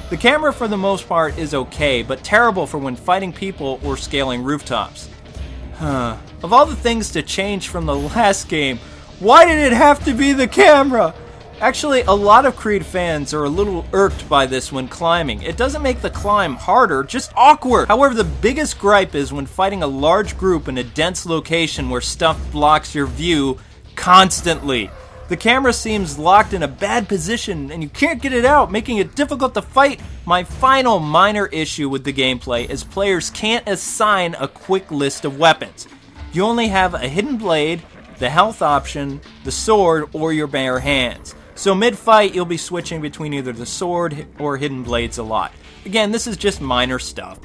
The camera for the most part is okay, but terrible for when fighting people or scaling rooftops. Of all the things to change from the last game, why did it have to be the camera? Actually, a lot of Creed fans are a little irked by this when climbing. It doesn't make the climb harder, just awkward. However, the biggest gripe is when fighting a large group in a dense location where stuff blocks your view constantly. The camera seems locked in a bad position and you can't get it out, making it difficult to fight. My final minor issue with the gameplay is players can't assign a quick list of weapons. You only have a hidden blade, the health option, the sword, or your bare hands. So mid-fight, you'll be switching between either the sword or hidden blades a lot. Again, this is just minor stuff.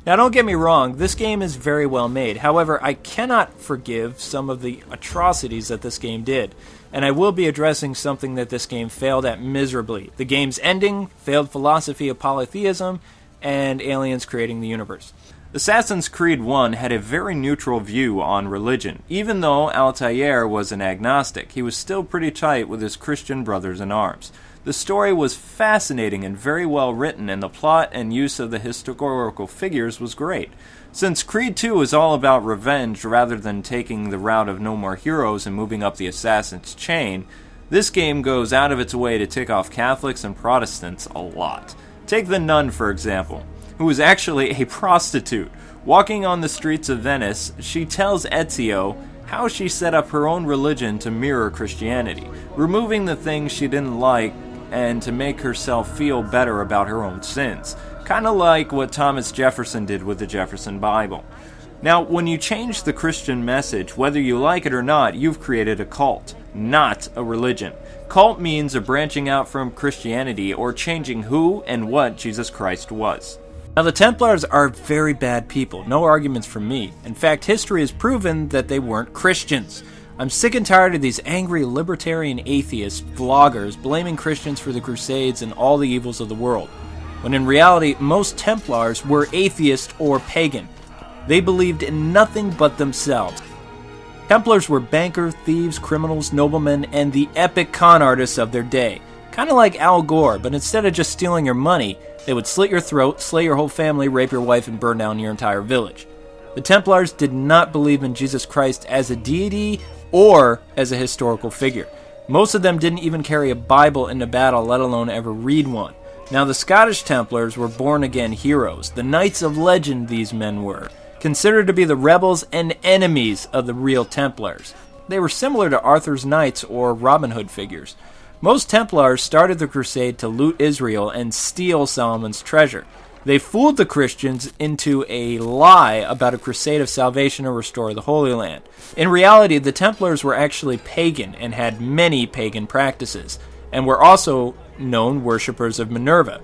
Now don't get me wrong, this game is very well made. However, I cannot forgive some of the atrocities that this game did. And I will be addressing something that this game failed at miserably. The game's ending, failed philosophy of polytheism, and aliens creating the universe. Assassin's Creed 1 had a very neutral view on religion. Even though Altair was an agnostic, he was still pretty tight with his Christian brothers in arms. The story was fascinating and very well written, and the plot and use of the historical figures was great. Since Creed 2 is all about revenge rather than taking the route of no more heroes and moving up the assassin's chain, this game goes out of its way to tick off Catholics and Protestants a lot. Take the nun, for example, who is actually a prostitute. Walking on the streets of Venice, she tells Ezio how she set up her own religion to mirror Christianity, removing the things she didn't like and to make herself feel better about her own sins. Kind of like what Thomas Jefferson did with the Jefferson Bible. Now, when you change the Christian message, whether you like it or not, you've created a cult, not a religion. Cult means a branching out from Christianity or changing who and what Jesus Christ was. Now, the Templars are very bad people, no arguments from me. In fact, history has proven that they weren't Christians. I'm sick and tired of these angry libertarian atheist vloggers blaming Christians for the Crusades and all the evils of the world, when in reality, most Templars were atheist or pagan. They believed in nothing but themselves. Templars were bankers, thieves, criminals, noblemen, and the epic con artists of their day. Kind of like Al Gore, but instead of just stealing your money, they would slit your throat, slay your whole family, rape your wife, and burn down your entire village. The Templars did not believe in Jesus Christ as a deity or as a historical figure. Most of them didn't even carry a Bible into battle, let alone ever read one. Now, the Scottish Templars were born-again heroes. The knights of legend these men were, considered to be the rebels and enemies of the real Templars. They were similar to Arthur's knights or Robin Hood figures. Most Templars started the crusade to loot Israel and steal Solomon's treasure. They fooled the Christians into a lie about a crusade of salvation to restore the Holy Land. In reality, the Templars were actually pagan and had many pagan practices, and were also known worshippers of Minerva.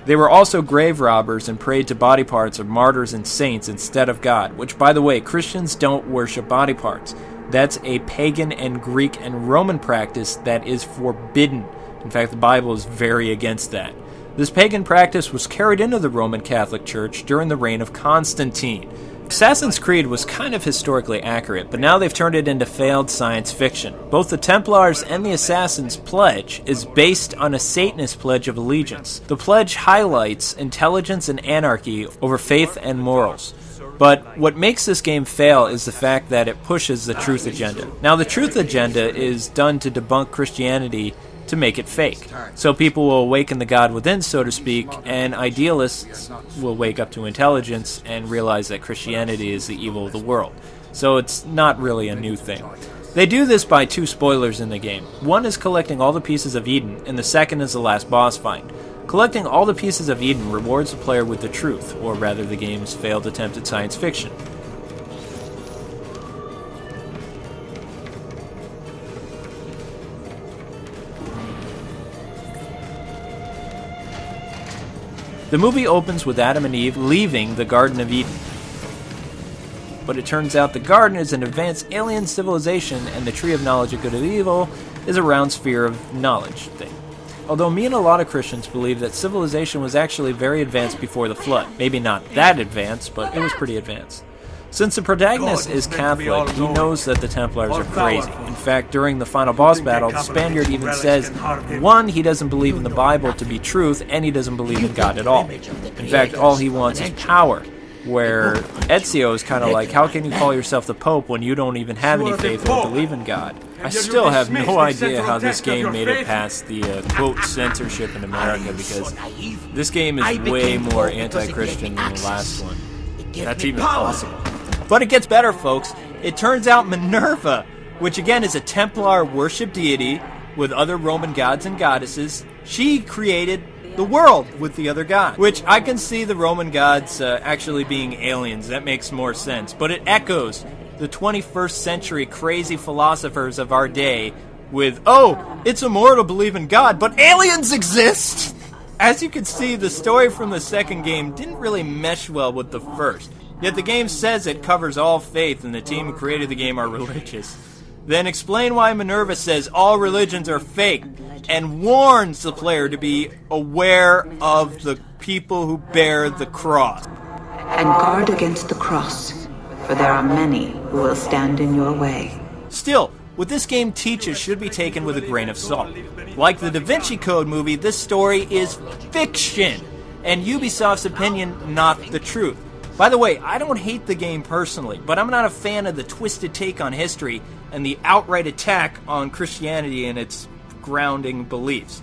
They were also grave robbers and prayed to body parts of martyrs and saints instead of God, which, by the way, Christians don't worship body parts. That's a pagan and Greek and Roman practice that is forbidden. In fact, the Bible is very against that. This pagan practice was carried into the Roman Catholic Church during the reign of Constantine. Assassin's Creed was kind of historically accurate, but now they've turned it into failed science fiction. Both the Templars and the Assassin's Pledge is based on a Satanist pledge of allegiance. The pledge highlights intelligence and anarchy over faith and morals. But what makes this game fail is the fact that it pushes the truth agenda. Now, the truth agenda is done to debunk Christianity to make it fake. So people will awaken the God within, so to speak, and idealists will wake up to intelligence and realize that Christianity is the evil of the world. So it's not really a new thing. They do this by two spoilers in the game. One is collecting all the pieces of Eden, and the second is the last boss fight. Collecting all the pieces of Eden rewards the player with the truth, or rather the game's failed attempt at science fiction. The movie opens with Adam and Eve leaving the Garden of Eden. But it turns out the garden is an advanced alien civilization, and the tree of knowledge of good and evil is a round sphere of knowledge thing. Although me and a lot of Christians believe that civilization was actually very advanced before the flood. Maybe not that advanced, but it was pretty advanced. Since the protagonist is Catholic, he knows that the Templars are crazy. In fact, during the final boss battle, the Spaniard even says, one, he doesn't believe in the Bible to be truth, and he doesn't believe in God at all. In fact, all he wants is power, where Ezio is kind of like, how can you call yourself the Pope when you don't even have any faith or believe in God? I still have no idea how this game made it past the, quote, censorship in America, because this game is way more anti-Christian than the last one. That's even possible. But it gets better, folks. It turns out Minerva, which again is a Templar worship deity with other Roman gods and goddesses, she created the world with the other gods. Which I can see the Roman gods actually being aliens. That makes more sense. But it echoes the 21st century crazy philosophers of our day with, oh, it's immoral to believe in God, but aliens exist! As you can see, the story from the second game didn't really mesh well with the first. Yet the game says it covers all faith and the team who created the game are religious. Then explain why Minerva says all religions are fake and warns the player to be aware of the people who bear the cross. And guard against the cross, for there are many who will stand in your way. Still, what this game teaches should be taken with a grain of salt. Like the Da Vinci Code movie, this story is fiction, and Ubisoft's opinion, not the truth. By the way, I don't hate the game personally, but I'm not a fan of the twisted take on history and the outright attack on Christianity and its grounding beliefs.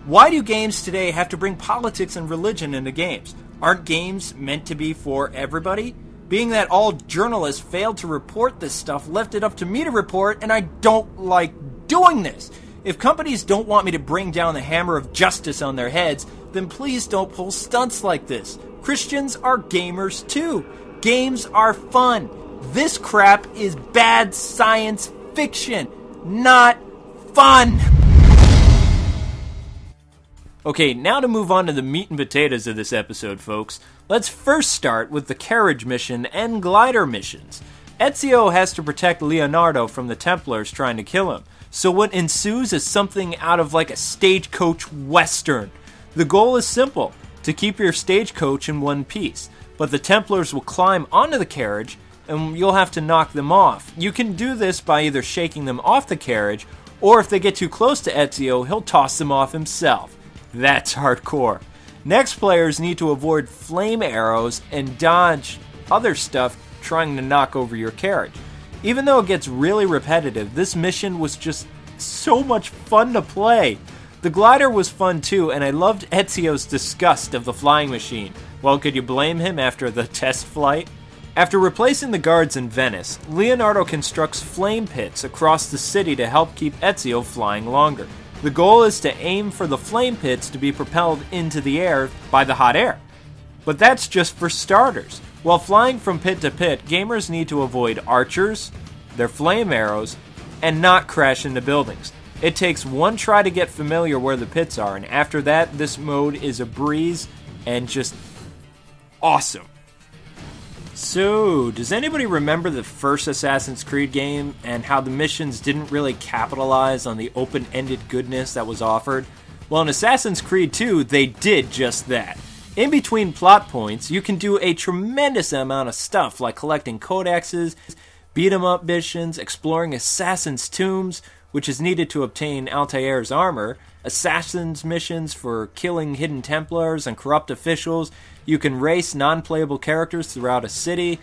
Why do games today have to bring politics and religion into games? Aren't games meant to be for everybody? Being that all journalists failed to report this stuff left it up to me to report, and I don't like doing this. If companies don't want me to bring down the hammer of justice on their heads, then please don't pull stunts like this. Christians are gamers too. Games are fun. This crap is bad science fiction, not fun. Okay, now to move on to the meat and potatoes of this episode, folks. Let's first start with the Carriage Mission and Glider missions. Ezio has to protect Leonardo from the Templars trying to kill him. So what ensues is something out of like a stagecoach western. The goal is simple, to keep your stagecoach in one piece, but the Templars will climb onto the carriage and you'll have to knock them off. You can do this by either shaking them off the carriage, or if they get too close to Ezio, he'll toss them off himself. That's hardcore. Next, players need to avoid flame arrows and dodge other stuff trying to knock over your carriage. Even though it gets really repetitive, this mission was just so much fun to play. The glider was fun too, and I loved Ezio's disgust of the flying machine. Well, could you blame him after the test flight? After replacing the guards in Venice, Leonardo constructs flame pits across the city to help keep Ezio flying longer. The goal is to aim for the flame pits to be propelled into the air by the hot air. But that's just for starters. While flying from pit to pit, gamers need to avoid archers, their flame arrows, and not crash into buildings. It takes one try to get familiar where the pits are, and after that, this mode is a breeze and just awesome. So, does anybody remember the first Assassin's Creed game and how the missions didn't really capitalize on the open-ended goodness that was offered? Well, in Assassin's Creed 2, they did just that. In between plot points, you can do a tremendous amount of stuff like collecting codexes, beat-em-up missions, exploring assassins' tombs, which is needed to obtain Altair's armor, assassins' missions for killing hidden Templars and corrupt officials. You can race non-playable characters throughout a city,